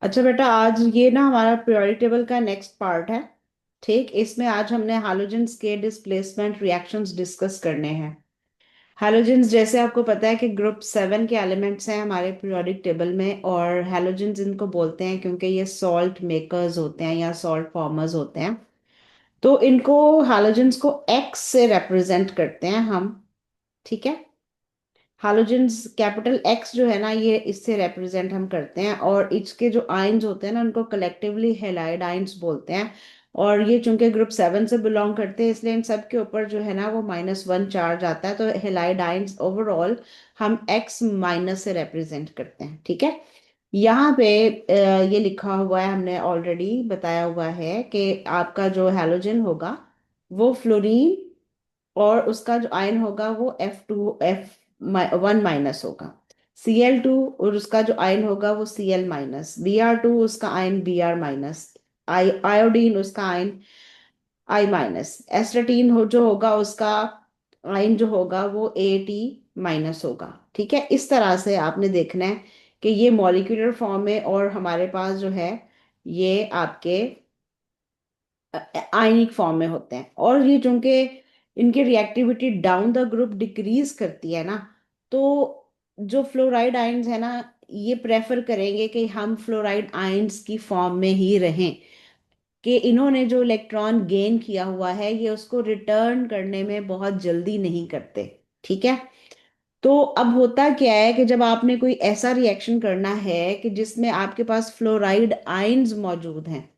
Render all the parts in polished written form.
अच्छा बेटा, आज ये ना हमारा पीरियोडिक टेबल का नेक्स्ट पार्ट है। ठीक, इसमें आज हमने हैलोजेंस के डिस्प्लेसमेंट रिएक्शंस डिस्कस करने हैं। हैलोजेंस जैसे आपको पता है कि ग्रुप 7 के एलिमेंट्स हैं हमारे पीरियोडिक टेबल में, और हैलोजेंस इनको बोलते हैं क्योंकि ये सॉल्ट मेकर्स होते हैं या सॉल्ट फॉर्मर्स होते हैं। तो इनको हैलोजेंस को एक्स से रिप्रेजेंट करते हैं हम। ठीक है, हालोजेंस कैपिटल एक्स जो है ना, ये इससे रिप्रेजेंट हम करते हैं, और इसके जो आयंस होते हैं ना उनको कलेक्टिवली हेलाइड आयंस बोलते हैं। और ये चूंकि ग्रुप 7 से बिलोंग करते हैं, इसलिए इन सब के ऊपर जो है ना वो -1 चार्ज आता है, तो हेलाइड आयंस ओवरऑल हम एक्स माइनस से रिप्रेजेंट करते हैं। ठीक है, यहाँ पे ये लिखा हुआ है, हमने ऑलरेडी बताया हुआ है कि आपका जो हैलोजन होगा वो फ्लोरीन, और उसका जो आयन होगा वो F1 होगा। Cl2, और उसका जो आयन होगा वो Cl-। Br2, उसका आयन Br-। आयोडीन, उसका आयन I-। एस्टाटीन जो होगा उसका आयन जो होगा वो At- होगा। ठीक है, इस तरह से आपने देखना है कि ये मॉलिक्यूलर फॉर्म में, और हमारे पास जो है ये आपके आयनिक फॉर्म में होते हैं। और ये चूंकि इनकी reactivity down the group decrease करती है ना, तो जो फ्लोराइड आयंस है ना, ये प्रेफर करेंगे कि हम फ्लोराइड आयंस की फॉर्म में ही रहें, कि इन्होंने जो इलेक्ट्रॉन गेन किया हुआ है ये उसको रिटर्न करने में बहुत जल्दी नहीं करते। ठीक है, तो अब होता क्या है कि जब आपने कोई ऐसा रिएक्शन करना है कि जिसमें आपके पास फ्लोराइड आयंस मौजूद हैं,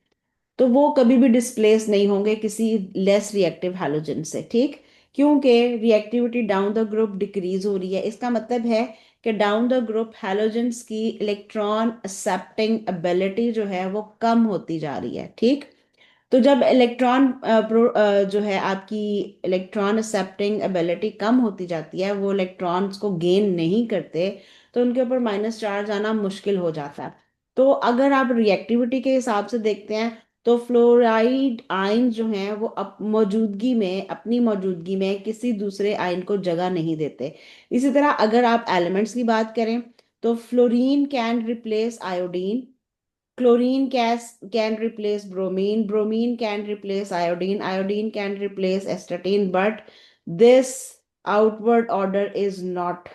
तो वो कभी भी डिस्प्लेस नहीं होंगे किसी लेस रिएक्टिव हैलोजन से। ठीक, क्योंकि reactivity down the group decrease हो रही है। इसका मतलब है कि डाउन द ग्रुप हैलोजेंस की इलेक्ट्रॉन एक्सेप्टिंग एबिलिटी जो है वो कम होती जा रही है। ठीक, तो जब जो है आपकी इलेक्ट्रॉन एक्सेप्टिंग एबिलिटी कम होती जाती है, वो इलेक्ट्रॉन्स को गेन नहीं करते, तो उनके ऊपर माइनस चार्ज आना मुश्किल हो जाता है। तो अगर आप रिएक्टिविटी के हिसाब से देखते हैं, तो फ्लोराइड आयन जो हैं वो मौजूदगी में, अपनी मौजूदगी में किसी दूसरे आयन को जगह नहीं देते। इसी तरह अगर आप एलिमेंट्स की बात करें, तो fluorine can replace iodine, chlorine can replace bromine, bromine can replace iodine, iodine can replace astatine, but this outward order is not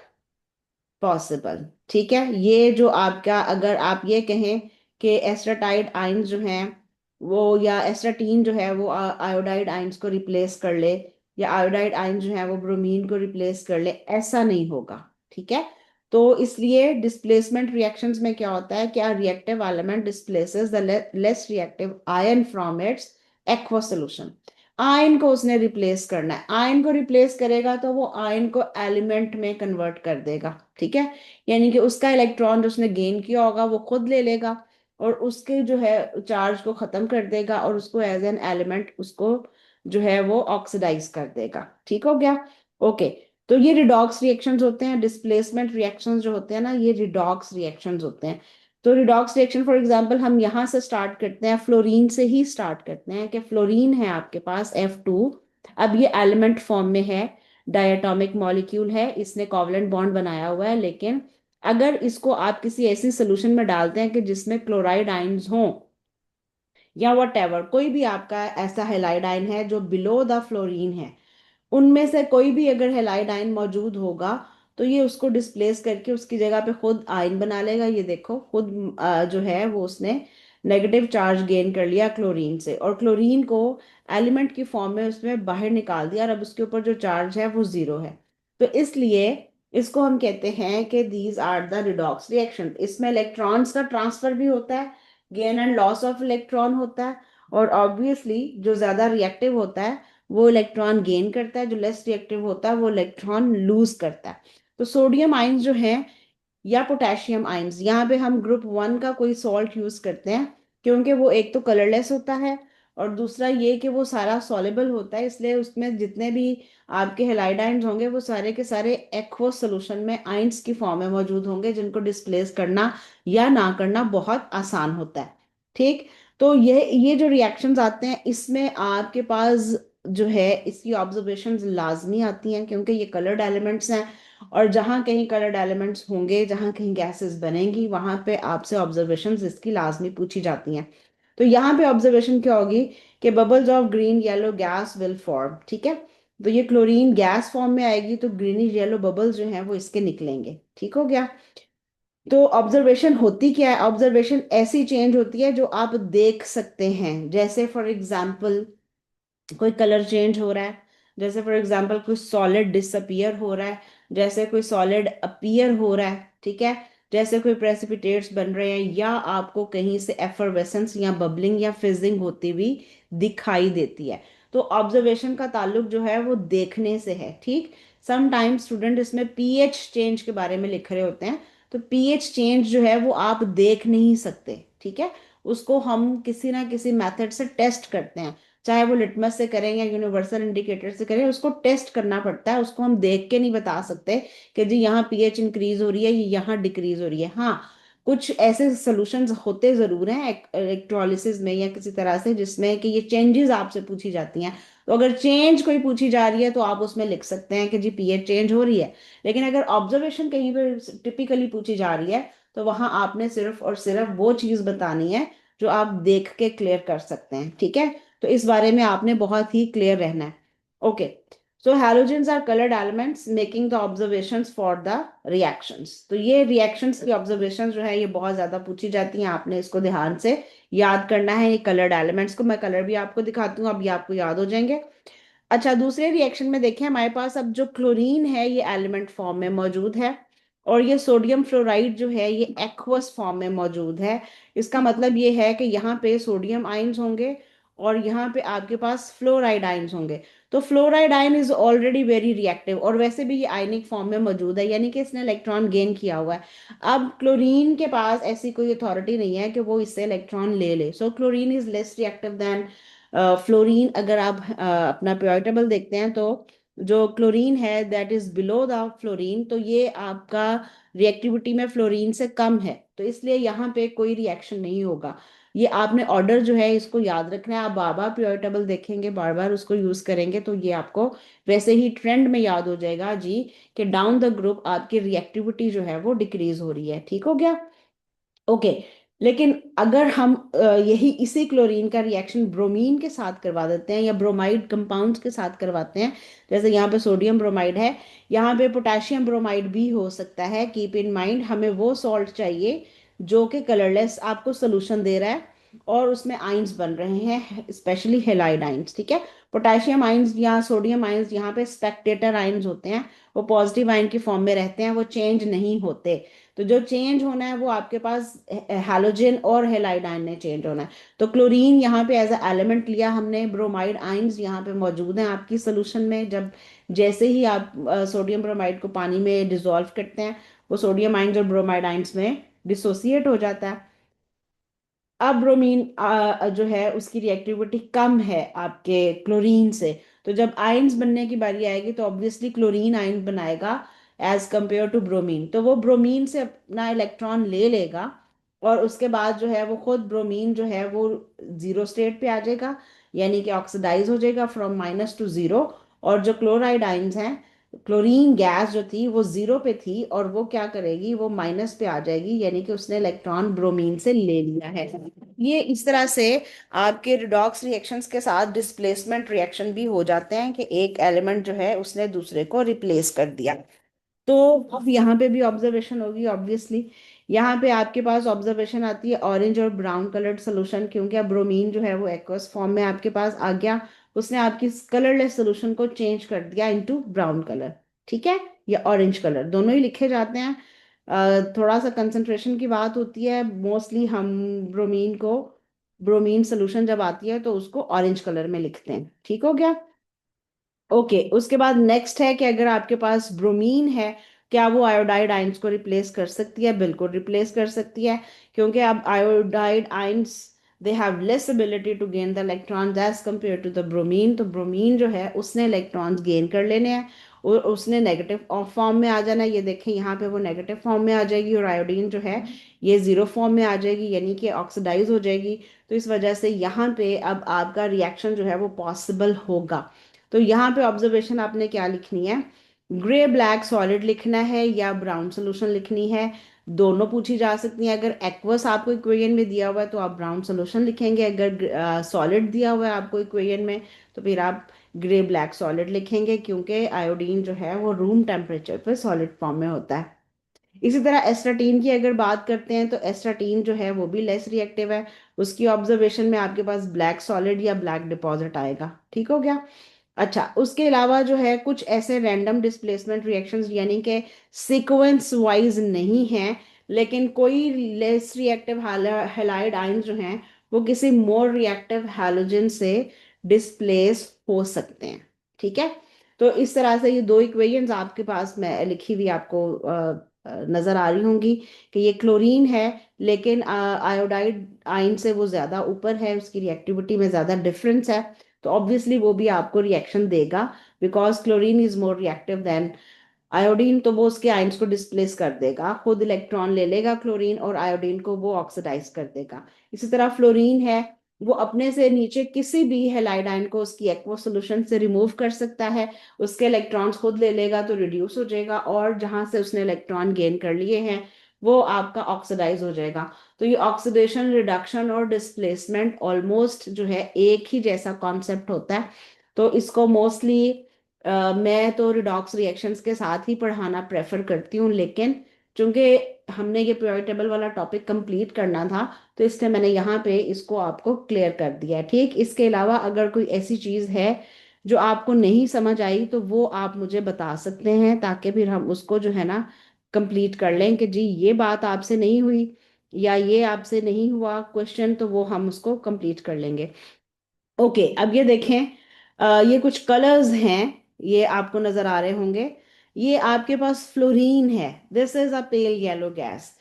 possible. ठीक है, ये जो आपका, अगर आप ये कहें कि एस्टाटाइड आयंस जो हैं वो, या एस्टाटीन जो है वो आयोडाइड आयंस को रिप्लेस कर ले, या आयोडाइड आयंस जो है वो ब्रोमीन को रिप्लेस कर ले, ऐसा नहीं होगा। ठीक है, तो इसलिए डिस्प्लेसमेंट रिएक्शंस में क्या होता है, क्या reactive element displaces the less reactive ion from its aqueous solution. Ion को उसने रिप्लेस करना है, आयन को रिप्लेस करेगा तो वो आयन को एलिमेंट में कन्वर्ट कर देगा। ठीक है, यानी कि उसका इलेक्ट्रॉन जो उसने गेन किया होगा वो खुद ले लेगा, और उसके जो है चार्ज को खत्म कर देगा, और उसको एज एन एलिमेंट उसको जो है वो ऑक्सीडाइज कर देगा। ठीक हो गया? ओके, तो ये रिडॉक्स रिएक्शंस होते हैं। डिस्प्लेसमेंट रिएक्शंस जो होते हैं ना, ये रिडॉक्स रिएक्शंस होते हैं। तो रिडॉक्स रिएक्शन फॉर एग्जांपल हम यहाँ से स्टार्ट करते हैं, फ्लोरीन से ही स्टार्ट करते हैं कि फ्लोरीन है आपके पास F2। अब ये एलिमेंट फॉर्म में है, डायटोमिक मॉलिक्यूल है, इसने कोवलेंट बॉन्ड बनाया हुआ है, लेकिन अगर इसको आप किसी ऐसी सोल्यूशन में डालते हैं कि जिसमें क्लोराइड आयंस हों, या वट एवर कोई भी आपका ऐसा हेलाइड आयन है जो बिलो द फ्लोरीन है, उनमें से कोई भी अगर हेलाइड आयन मौजूद होगा, तो ये उसको डिस्प्लेस करके उसकी जगह पे खुद आयन बना लेगा। ये देखो, खुद जो है वो उसने नेगेटिव चार्ज गेन कर लिया क्लोरीन से, और क्लोरीन को एलिमेंट की फॉर्म में उसमें बाहर निकाल दिया, और अब उसके ऊपर जो चार्ज है वो 0 है। तो इसलिए इसको हम कहते हैं कि these are the redox reaction. इसमें इलेक्ट्रॉन्स का ट्रांसफर भी होता है, gain and loss of electron होता है, और ऑब्वियसली जो ज्यादा रिएक्टिव होता है वो इलेक्ट्रॉन गेन करता है, जो लेस रिएक्टिव होता है वो इलेक्ट्रॉन लूज करता है। तो सोडियम आयंस जो है, या पोटेशियम आयंस, यहाँ पे हम ग्रुप 1 का कोई सॉल्ट यूज करते हैं, क्योंकि वो एक तो कलरलेस होता है, और दूसरा ये कि वो सारा सॉलेबल होता है, इसलिए उसमें जितने भी आपके हेलाइड आयंस होंगे वो सारे के सारे एक्वस सॉल्यूशन में आयंस की फॉर्म में मौजूद होंगे, जिनको डिस्प्लेस करना या ना करना बहुत आसान होता है। ठीक, तो ये जो रिएक्शंस आते हैं इसमें आपके पास जो है इसकी ऑब्जर्वेशंस लाजमी आती हैं, क्योंकि ये कलर्ड एलिमेंट्स हैं, और जहाँ कहीं कलर्ड एलिमेंट्स होंगे, जहाँ कहीं गैसेस बनेंगी, वहां पे आपसे ऑब्जर्वेशंस इसकी लाजमी पूछी जाती हैं। तो यहाँ पे ऑब्जर्वेशन क्या होगी कि bubbles of green yellow gas will form, ठीक है। तो ये क्लोरीन गैस फॉर्म में आएगी, तो ग्रीनिश येलो बबल्स जो हैं वो इसके निकलेंगे, ठीक हो गया। तो ऑब्जर्वेशन होती क्या है? ऑब्जर्वेशन ऐसी चेंज होती है जो आप देख सकते हैं, जैसे फॉर एग्जाम्पल कोई कलर चेंज हो रहा है, जैसे फॉर एग्जांपल कोई सॉलिड डिसअपियर हो रहा है, जैसे कोई सॉलिड अपीयर हो रहा है, ठीक है। जैसे कोई प्रेसिपिटेट्स बन रहे हैं, या आपको कहीं से एफरवेसेंस या बबलिंग या फिजिंग होती हुई दिखाई देती है। तो ऑब्जर्वेशन का ताल्लुक जो है वो देखने से है, ठीक। समटाइम्स स्टूडेंट इसमें पीएच चेंज के बारे में लिख रहे होते हैं, तो पीएच चेंज जो है वो आप देख नहीं सकते, ठीक है। उसको हम किसी ना किसी मेथड से टेस्ट करते हैं, चाहे वो लिटमस से करें या यूनिवर्सल इंडिकेटर से करें, उसको टेस्ट करना पड़ता है। उसको हम देख के नहीं बता सकते कि जी यहाँ पीएच इंक्रीज हो रही है, ये यहाँ डिक्रीज हो रही है। हाँ, कुछ ऐसे सॉल्यूशंस होते जरूर हैं इलेक्ट्रोलिसिस में या किसी तरह से, जिसमें कि ये चेंजेस आपसे पूछी जाती हैं। तो अगर चेंज कोई पूछी जा रही है तो आप उसमें लिख सकते हैं कि जी पीएच चेंज हो रही है। लेकिन अगर ऑब्जर्वेशन कहीं पर टिपिकली पूछी जा रही है, तो वहां आपने सिर्फ और सिर्फ वो चीज बतानी है जो आप देख के क्लियर कर सकते हैं, ठीक है। तो इस बारे में आपने बहुत ही क्लियर रहना है। Okay, so halogens are coloured elements making the observations for the reactions. तो ये रिएक्शंस की ऑब्जर्वेशंस जो है ये बहुत ज्यादा पूछी जाती हैं, आपने इसको ध्यान से याद करना है। ये कलर्ड एलिमेंट्स को मैं कलर भी आपको दिखाती हूँ, अभी आपको याद हो जाएंगे। अच्छा, दूसरे रिएक्शन में देखें, हमारे पास अब जो क्लोरीन है ये एलिमेंट फॉर्म में मौजूद है, और ये सोडियम फ्लोराइड जो है ये एक्वस फॉर्म में मौजूद है। इसका मतलब ये है कि यहाँ पे सोडियम आयंस होंगे और यहाँ पे आपके पास फ्लोराइड आयंस होंगे। तो fluoride ion is already very reactive, और वैसे भी ये आयनिक फॉर्म में मौजूद है, यानी कि इसने इलेक्ट्रॉन गेन किया हुआ है। अब क्लोरीन के पास ऐसी कोई अथॉरिटी नहीं है कि वो इससे इलेक्ट्रॉन ले ले। So chlorine is less reactive than fluorine. अगर आप अपना पीरियोडिक टेबल देखते हैं, तो जो क्लोरीन है that is below the fluorine, तो ये आपका रिएक्टिविटी में फ्लोरीन से कम है, तो इसलिए यहाँ पे कोई रिएक्शन नहीं होगा। ये आपने ऑर्डर जो है इसको याद रखना है। आप बार बार पीरियोडिक टेबल देखेंगे, बार बार उसको यूज करेंगे, तो ये आपको वैसे ही ट्रेंड में याद हो जाएगा जी कि डाउन द ग्रुप आपकी रिएक्टिविटी जो है वो डिक्रीज हो रही है, ठीक हो गया। ओके, लेकिन अगर हम यही इसी क्लोरीन का रिएक्शन ब्रोमीन के साथ करवा देते हैं या ब्रोमाइड कंपाउंड्स के साथ करवाते हैं, जैसे यहाँ पे सोडियम ब्रोमाइड है, यहाँ पे पोटेशियम ब्रोमाइड भी हो सकता है। कीप इन माइंड, हमें वो सॉल्ट चाहिए जो कि कलरलेस आपको सोल्यूशन दे रहा है और उसमें आइंस बन रहे हैं, स्पेशली हेलाइड आइंस, ठीक है। पोटेशियम आइंस या सोडियम आइंस यहाँ पे स्पेक्टेटर आइंस होते हैं, वो पॉजिटिव आयन की फॉर्म में रहते हैं, वो चेंज नहीं होते। तो जो चेंज होना है वो आपके पास हैलोजन और हेलाइड आयन ने चेंज होना है। तो क्लोरीन यहाँ पे एज अ एलिमेंट लिया हमने, ब्रोमाइड आयंस यहाँ पे मौजूद हैं आपकी सोल्यूशन में। जब जैसे ही आप सोडियम ब्रोमाइड को पानी में डिसॉल्व करते हैं, वो सोडियम आयंस और ब्रोमाइड आयंस में डिसोसिएट हो जाता है। अब ब्रोमीन जो है उसकी रिएक्टिविटी कम है आपके क्लोरीन से। तो जब आयंस बनने की बारी आएगी तो ऑब्वियसली क्लोरीन आयन बनाएगा एज कंपेयर टू ब्रोमीन, तो वो ब्रोमीन से अपना इलेक्ट्रॉन ले लेगा, और उसके बाद जो है वो खुद ब्रोमीन जो है वो जीरो स्टेट पे आ जाएगा, यानी कि ऑक्सीडाइज हो जाएगा फ्रॉम माइनस टू जीरो। और जो क्लोराइड आयंस हैं, क्लोरीन गैस जो थी वो जीरो पे थी, और वो क्या करेगी, वो माइनस पे आ जाएगी, यानी कि उसने इलेक्ट्रॉन ब्रोमीन से ले लिया है। ये इस तरह से आपके रिडॉक्स रिएक्शंस के साथ डिस्प्लेसमेंट रिएक्शन भी हो जाते हैं कि एक एलिमेंट जो है उसने दूसरे को रिप्लेस कर दिया। तो अब यहाँ पे भी ऑब्जर्वेशन होगी ऑब्वियसली। यहाँ पे आपके पास ऑब्जर्वेशन आती है ऑरेंज और ब्राउन कलर्ड सोल्यूशन, क्योंकि अब ब्रोमीन जो है वो एक्वस फॉर्म में आपके पास आ गया, उसने आपकी कलरलेस सोल्यूशन को चेंज कर दिया इनटू ब्राउन कलर, ठीक है, या ऑरेंज कलर, दोनों ही लिखे जाते हैं। थोड़ा सा कंसंट्रेशन की बात होती है, मोस्टली हम ब्रोमीन को, ब्रोमीन सोल्यूशन जब आती है तो उसको ऑरेंज कलर में लिखते हैं, ठीक हो गया। ओके, उसके बाद नेक्स्ट है कि अगर आपके पास ब्रोमीन है, क्या वो आयोडाइड आयंस को रिप्लेस कर सकती है? बिल्कुल रिप्लेस कर सकती है, क्योंकि अब iodide ions they have less ability to gain the electrons as compare to the bromine. तो ब्रोमीन जो है उसने इलेक्ट्रॉन्स गेन कर लेने हैं और उसने नेगेटिव फॉर्म में आ जाना है। ये देखें यहाँ पे वो नेगेटिव फॉर्म में आ जाएगी, और आयोडीन जो है ये जीरो फॉर्म में आ जाएगी, यानी कि ऑक्सीडाइज हो जाएगी। तो इस वजह से यहाँ पे अब आपका रिएक्शन जो है वो पॉसिबल होगा। तो यहाँ पे ऑब्जर्वेशन आपने क्या लिखनी है ग्रे ब्लैक सॉलिड लिखना है या ब्राउन सोल्यूशन लिखनी है, दोनों पूछी जा सकती हैं। अगर एक्वस आपको इक्वेशन में दिया हुआ है तो आप ब्राउन सोल्यूशन लिखेंगे, अगर सॉलिड दिया हुआ है आपको इक्वेशन में तो फिर आप ग्रे ब्लैक सॉलिड लिखेंगे, क्योंकि आयोडीन जो है वो रूम टेम्परेचर पर सॉलिड फॉर्म में होता है। इसी तरह एस्टाटीन की अगर बात करते हैं तो एस्टाटीन जो है वो भी लेस रिएक्टिव है। उसकी ऑब्जर्वेशन में आपके पास ब्लैक सॉलिड या ब्लैक डिपॉजिट आएगा। ठीक हो गया। अच्छा, उसके अलावा जो है कुछ ऐसे रैंडम डिस्प्लेसमेंट रिएक्शंस यानी कि सीक्वेंस वाइज नहीं है, लेकिन कोई लेस रिएक्टिव हैलाइड आयन जो हैं वो किसी मोर रिएक्टिव हैलोजन से डिस्प्लेस हो सकते हैं। ठीक है। तो इस तरह से ये दो इक्वेशंस आपके पास मैं लिखी हुई आपको नजर आ रही होंगी कि ये क्लोरीन है, लेकिन आयोडाइड आयन से वो ज्यादा ऊपर है, उसकी रिएक्टिविटी में ज्यादा डिफरेंस है। तो ऑब्वियसली वो भी आपको रिएक्शन देगा, because chlorine is more reactive than iodine. तो वो उसके आयंस को डिस्प्लेस कर देगा, खुद इलेक्ट्रॉन ले लेगा क्लोरीन और आयोडीन को वो ऑक्सीडाइज कर देगा। इसी तरह फ्लोरीन है, वो अपने से नीचे किसी भी हेलाइड आयन को उसकी एक्वस सॉल्यूशन से रिमूव कर सकता है, उसके इलेक्ट्रॉन्स खुद ले लेगा तो रिड्यूस हो जाएगा, और जहां से उसने इलेक्ट्रॉन गेन कर लिए हैं वो आपका ऑक्सीडाइज हो जाएगा। तो ये ऑक्सीडेशन, रिडक्शन और डिस्प्लेसमेंट ऑलमोस्ट जो है एक ही जैसा कॉन्सेप्ट होता है। तो इसको मोस्टली मैं तो रिडॉक्स रिएक्शंस के साथ ही पढ़ाना प्रेफर करती हूँ, लेकिन चूंकि हमने ये पीरियोडिक टेबल वाला टॉपिक कंप्लीट करना था तो इसलिए मैंने यहाँ पे इसको आपको क्लियर कर दिया है। ठीक, इसके अलावा अगर कोई ऐसी चीज़ है जो आपको नहीं समझ आई तो वो आप मुझे बता सकते हैं, ताकि फिर हम उसको जो है ना कंप्लीट कर लें कि जी ये बात आपसे नहीं हुई या ये आपसे नहीं हुआ क्वेश्चन, तो वो हम उसको कंप्लीट कर लेंगे। ओके, अब ये देखें, ये कुछ कलर्स हैं, ये आपको नजर आ रहे होंगे। ये आपके पास फ्लोरीन है, this is a pale yellow gas.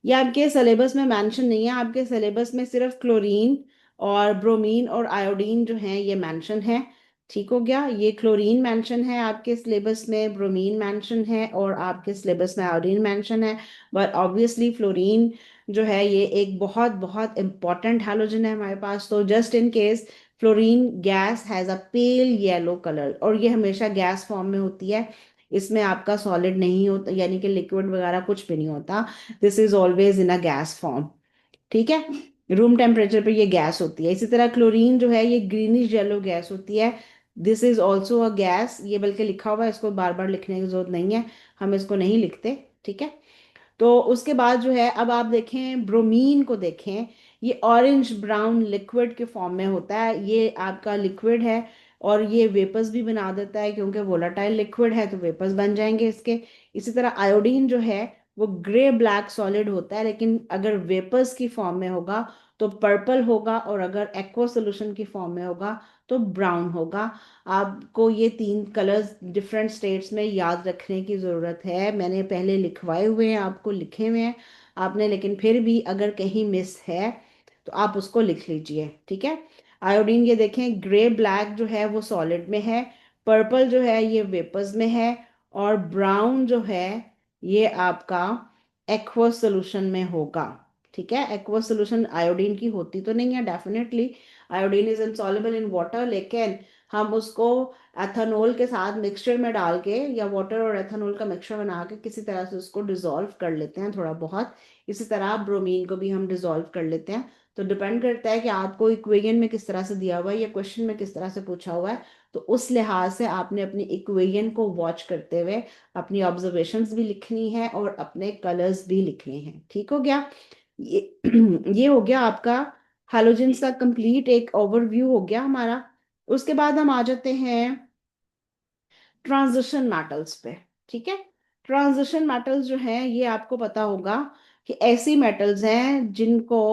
ये आपके सिलेबस में मेंशन नहीं है, आपके सिलेबस में सिर्फ क्लोरीन और ब्रोमीन और आयोडीन जो हैं ये मेंशन है। ठीक हो गया, ये क्लोरीन मेंशन है आपके सिलेबस में, ब्रोमीन मेंशन है और आपके सिलेबस में आयोडीन मेंशन है। बट ऑब्वियसली फ्लोरीन जो है ये एक बहुत बहुत इंपॉर्टेंट हैलोजन है हमारे पास, तो just in case fluorine gas has a pale yellow colour, और ये हमेशा गैस फॉर्म में होती है, इसमें आपका सॉलिड नहीं होता यानी कि लिक्विड वगैरह कुछ भी नहीं होता। This is always in a gas form. ठीक है, रूम टेम्परेचर पे ये गैस होती है। इसी तरह क्लोरीन जो है ये ग्रीनिश येलो गैस होती है, this is also a gas. ये बल्कि लिखा हुआ है, इसको बार बार लिखने की जरूरत नहीं है, हम इसको नहीं लिखते। ठीक है। तो उसके बाद जो है, अब आप देखें ब्रोमीन को देखें, ये ऑरेंज ब्राउन लिक्विड के फॉर्म में होता है, ये आपका लिक्विड है और ये वेपर्स भी बना देता है, क्योंकि वोलाटाइल लिक्विड है तो वेपर्स बन जाएंगे इसके। इसी तरह आयोडीन जो है वो ग्रे ब्लैक सॉलिड होता है, लेकिन अगर वेपर्स की फॉर्म में होगा तो पर्पल होगा, और अगर एक्वा सोल्यूशन की फॉर्म में होगा तो ब्राउन होगा। आपको ये तीन कलर्स डिफरेंट स्टेट्स में याद रखने की ज़रूरत है, मैंने पहले लिखवाए हुए हैं, आपको लिखे हुए हैं आपने, लेकिन फिर भी अगर कहीं मिस है तो आप उसको लिख लीजिए। ठीक है। आयोडीन ये देखें, ग्रे ब्लैक जो है वो सॉलिड में है, पर्पल जो है ये वेपर्स में है, और ब्राउन जो है ये आपका एक्वस सोल्यूशन में होगा। ठीक है, एक्वस सोल्यूशन आयोडीन की होती तो नहीं है definitely, iodine is insoluble in water, लेकिन हम उसको एथेनॉल के साथ मिक्सचर में डाल के या वाटर और एथेनॉल का मिक्सचर बना के किसी तरह से उसको डिसॉल्व कर लेते हैं थोड़ा बहुत। इसी तरह ब्रोमीन को भी हम डिसॉल्व कर लेते हैं। तो डिपेंड करता है कि आपको इक्वेशन में किस तरह से दिया हुआ है या क्वेश्चन में किस तरह से पूछा हुआ है, तो उस लिहाज से आपने अपनी इक्वेशन को वॉच करते हुए अपनी ऑब्जर्वेशंस भी लिखनी है और अपने कलर्स भी लिखने हैं। ठीक हो गया। ये ये हो गया आपका हैलोजेंस का कंप्लीट एक ओवरव्यू हो गया हमारा। उसके बाद हम आ जाते हैं ट्रांजिशन मेटल्स पे। ठीक है। ट्रांजिशन मेटल्स जो हैं ये आपको पता होगा कि ऐसी मेटल्स हैं जिनको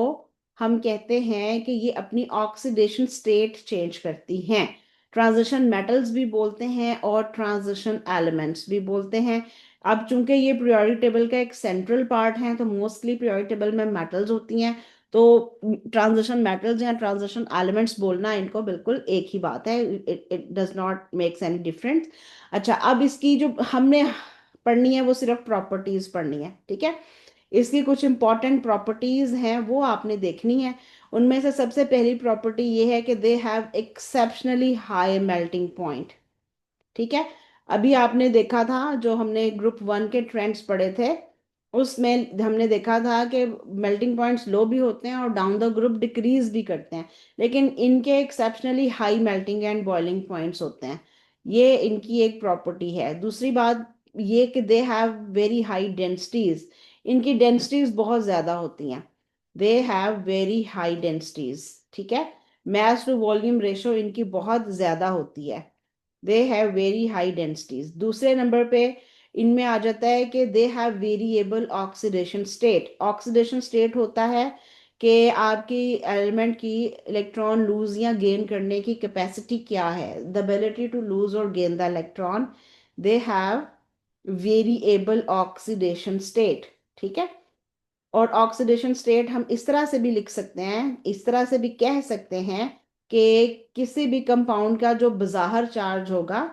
हम कहते हैं कि ये अपनी ऑक्सीडेशन स्टेट चेंज करती हैं। ट्रांजिशन मेटल्स भी बोलते हैं और ट्रांजिशन एलिमेंट्स भी बोलते हैं। अब चूंकि ये पीरियोडिक टेबल का एक सेंट्रल पार्ट है तो मोस्टली पीरियोडिक टेबल में मेटल्स होती हैं, तो ट्रांजिशन मेटल्स या ट्रांजिशन एलिमेंट्स बोलना इनको बिल्कुल एक ही बात है, it does not makes any difference. अच्छा, अब इसकी जो हमने पढ़नी है वो सिर्फ प्रॉपर्टीज पढ़नी है। ठीक है। इसकी कुछ इंपॉर्टेंट प्रॉपर्टीज हैं वो आपने देखनी है। उनमें से सबसे पहली प्रॉपर्टी ये है कि they have exceptionally high melting point. ठीक है। अभी आपने देखा था जो हमने ग्रुप वन के ट्रेंड्स पढ़े थे, उसमें हमने देखा था कि मेल्टिंग पॉइंट्स लो भी होते हैं और डाउन द ग्रुप डिक्रीज भी करते हैं, लेकिन इनके exceptionally high melting and boiling points होते हैं। ये इनकी एक प्रॉपर्टी है। दूसरी बात ये कि they have very high densities, इनकी डेंसिटीज बहुत ज़्यादा होती हैं। They have very high densities, ठीक है। मास टू वॉल्यूम रेशो इनकी बहुत ज़्यादा होती है। They have very high densities. दूसरे नंबर पे इनमें आ जाता है कि they have variable oxidation state. Oxidation state होता है कि आपकी एलिमेंट की इलेक्ट्रॉन लूज या गेन करने की कैपेसिटी क्या है, द एबिलिटी टू लूज और gain the electron. They have variable oxidation state, ठीक है। और ऑक्सीडेशन स्टेट हम इस तरह से भी लिख सकते हैं, इस तरह से भी कह सकते हैं कि किसी भी कंपाउंड का जो बाहर चार्ज होगा,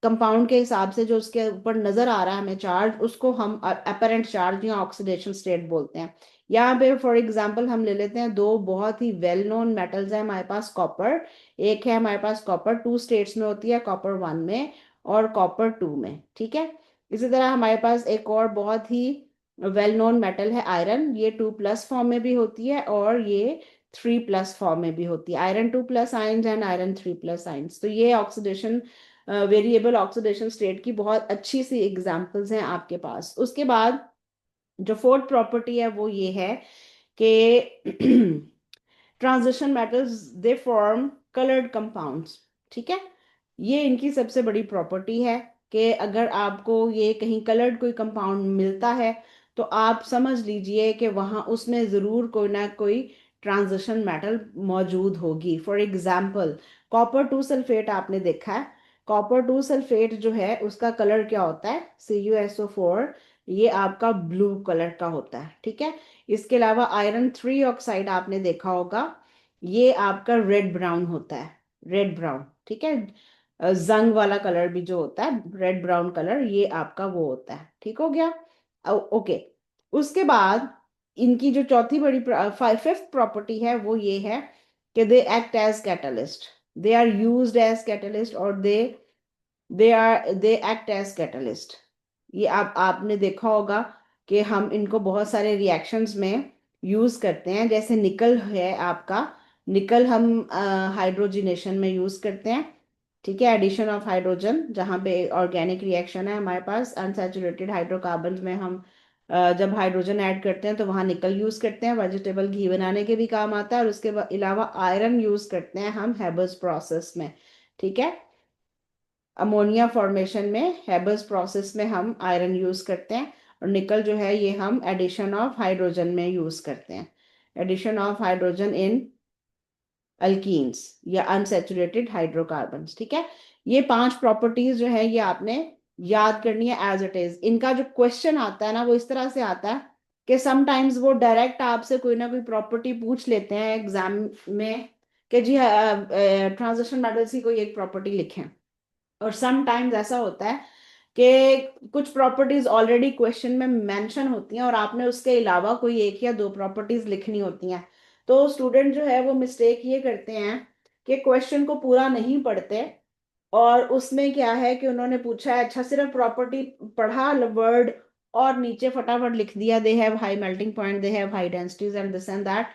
कंपाउंड के हिसाब से जो उसके ऊपर नजर आ रहा है हमें चार्ज, उसको हम अपेरेंट चार्ज या ऑक्सीडेशन स्टेट बोलते हैं। यहाँ पे फॉर एग्जांपल हम ले लेते हैं दो बहुत ही वेल नोन मेटल्स है हमारे पास, कॉपर। एक है हमारे पास कॉपर, टू स्टेट्स में होती है, कॉपर वन में और कॉपर टू में, ठीक है। इसी तरह हमारे पास एक और बहुत ही वेल नोन मेटल है आयरन। ये 2+ फॉर्म में भी होती है और ये 3+ फॉर्म में भी होती है, iron 2+ ions and iron 3+ ions. तो ये ऑक्सीडेशन, वेरिएबल ऑक्सीडेशन स्टेट की बहुत अच्छी सी एग्जांपल्स हैं आपके पास। उसके बाद जो फोर्थ प्रॉपर्टी है वो ये है कि transition metals they form coloured compounds, ठीक है। ये इनकी सबसे बड़ी प्रॉपर्टी है कि अगर आपको ये कहीं कलर्ड कोई कंपाउंड मिलता है तो आप समझ लीजिए कि वहाँ उसमें ज़रूर कोई ना कोई ट्रांजिशन मेटल मौजूद होगी। For example copper two sulphate आपने देखा है। कॉपर टू सल्फेट जो है उसका कलर क्या होता है, CuSO4, ये आपका ब्लू कलर का होता है, ठीक है। इसके अलावा आयरन 3 ऑक्साइड आपने देखा होगा, ये आपका रेड ब्राउन होता है, रेड ब्राउन, ठीक है। जंग वाला कलर भी जो होता है रेड ब्राउन कलर, ये आपका वो होता है, ठीक हो गया। ओके। उसके बाद इनकी जो चौथी बड़ी फिफ्थ प्रॉपर्टी है वो ये है कि they act as catalyst. They are used as catalyst और दे एक्ट एज कैटलिस्ट। ये आपने देखा होगा कि हम इनको बहुत सारे रिएक्शंस में यूज करते हैं। जैसे निकल है आपका, निकल हम हाइड्रोजिनेशन में यूज करते हैं, ठीक है, एडिशन ऑफ हाइड्रोजन। जहाँ पे ऑर्गेनिक रिएक्शन है हमारे पास अनसैचुरेटेड हाइड्रोकार्बन में हम जब हाइड्रोजन ऐड करते हैं तो वहाँ निकल यूज करते हैं, वेजिटेबल घी बनाने के भी काम आता है। और उसके अलावा आयरन यूज करते हैं हम हेबर्स प्रोसेस में, ठीक है। अमोनिया फॉर्मेशन में हेबर्स प्रोसेस में हम आयरन यूज करते हैं। और निकल जो है ये हम एडिशन ऑफ हाइड्रोजन में यूज करते हैं, addition of hydrogen in alkenes या अनसैचुरेटेड हाइड्रोकार्बन्स, ठीक है। ये 5 प्रॉपर्टीज जो है ये आपने याद करनी है एज इट इज। इनका जो क्वेश्चन आता है ना वो इस तरह से आता है कि समटाइम्स वो डायरेक्ट आपसे कोई ना कोई प्रॉपर्टी पूछ लेते हैं एग्जाम में कि जी ट्रांजिशन मेटल्स की कोई एक प्रॉपर्टी लिखें। और सम टाइम्स ऐसा होता है कि कुछ प्रॉपर्टीज ऑलरेडी क्वेश्चन में मेंशन होती हैं और आपने उसके अलावा कोई एक या दो प्रॉपर्टीज लिखनी होती हैं। तो स्टूडेंट जो है वो मिस्टेक ये करते हैं कि क्वेश्चन को पूरा नहीं पढ़ते और उसमें क्या है कि उन्होंने पूछा है, अच्छा सिर्फ प्रॉपर्टी पढ़ा वर्ड और नीचे फटाफट लिख दिया they have high melting point, they have high densities and this and that.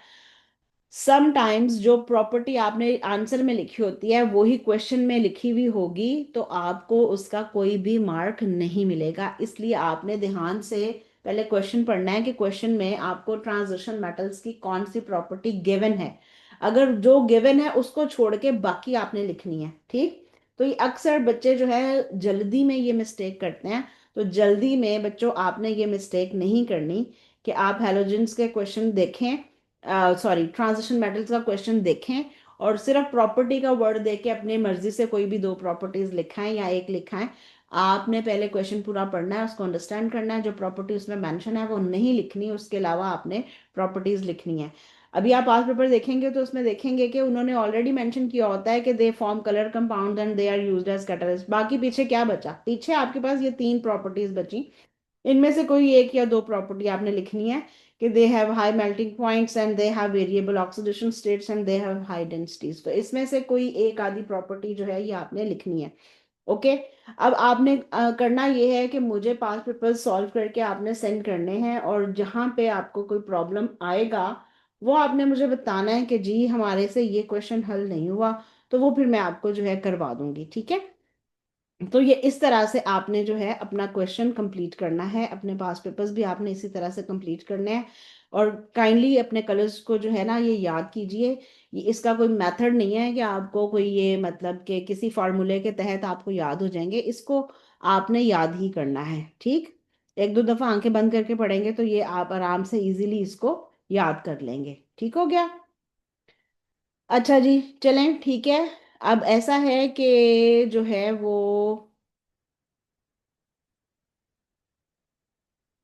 Sometimes जो प्रॉपर्टी आपने आंसर में लिखी होती है वो ही क्वेश्चन में लिखी हुई होगी, तो आपको उसका कोई भी मार्क नहीं मिलेगा। इसलिए आपने ध्यान से पहले क्वेश्चन पढ़ना है कि क्वेश्चन में आपको ट्रांजिशन मेटल्स की कौन सी प्रॉपर्टी गिवन है। अगर जो गिवन है उसको छोड़ के बाकी आपने लिखनी है, ठीक। तो ये अक्सर बच्चे जो है जल्दी में ये मिस्टेक करते हैं। तो जल्दी में बच्चों आपने ये मिस्टेक नहीं करनी कि आप हैलोजेंस के क्वेश्चन देखें, सॉरी ट्रांजिशन मेटल्स का क्वेश्चन देखें और सिर्फ प्रॉपर्टी का वर्ड देख के अपनी मर्जी से कोई भी दो प्रॉपर्टीज लिखाएं या एक लिखाएं। आपने पहले क्वेश्चन पूरा पढ़ना है, उसको अंडरस्टैंड करना है, जो प्रॉपर्टी उसमें मेंशन है वो नहीं लिखनी, उसके अलावा आपने प्रॉपर्टीज लिखनी है। अभी आप पास पेपर देखेंगे तो उसमें देखेंगे कि उन्होंने ऑलरेडी मेंशन किया होता है कि they form colour compound and they are used as catalyst. बाकी पीछे क्या बचा, पीछे आपके पास ये 3 प्रॉपर्टीज बची। इनमें से कोई एक या दो प्रॉपर्टी आपने लिखनी है कि they have high melting points and they have variable oxidation states and they have high densities. तो इसमें से कोई एक आधी प्रॉपर्टी जो है ये आपने लिखनी है। ओके। अब आपने करना ये है कि मुझे 5 पेपर सॉल्व करके आपने सेंड करने हैं, और जहाँ पे आपको कोई प्रॉब्लम आएगा वो आपने मुझे बताना है कि जी हमारे से ये क्वेश्चन हल नहीं हुआ, तो वो फिर मैं आपको जो है करवा दूंगी, ठीक है। तो ये इस तरह से आपने जो है अपना क्वेश्चन कंप्लीट करना है, अपने पास पेपर्स भी आपने इसी तरह से कंप्लीट करने हैं। और काइंडली अपने कलर्स को जो है ना ये याद कीजिए। ये इसका कोई मेथड नहीं है कि आपको कोई ये मतलब कि किसी फार्मूले के तहत आपको याद हो जाएंगे, इसको आपने याद ही करना है, ठीक। एक दो दफा आंखें बंद करके पढ़ेंगे तो ये आप आराम से इजीली इसको याद कर लेंगे, ठीक हो गया। अच्छा जी, चलें ठीक है। अब ऐसा है कि जो है वो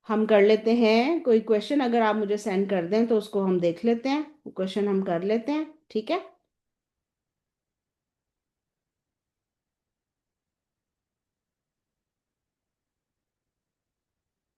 हम कर लेते हैं, कोई क्वेश्चन अगर आप मुझे सेंड कर दें तो उसको हम देख लेते हैं, क्वेश्चन हम कर लेते हैं, ठीक है।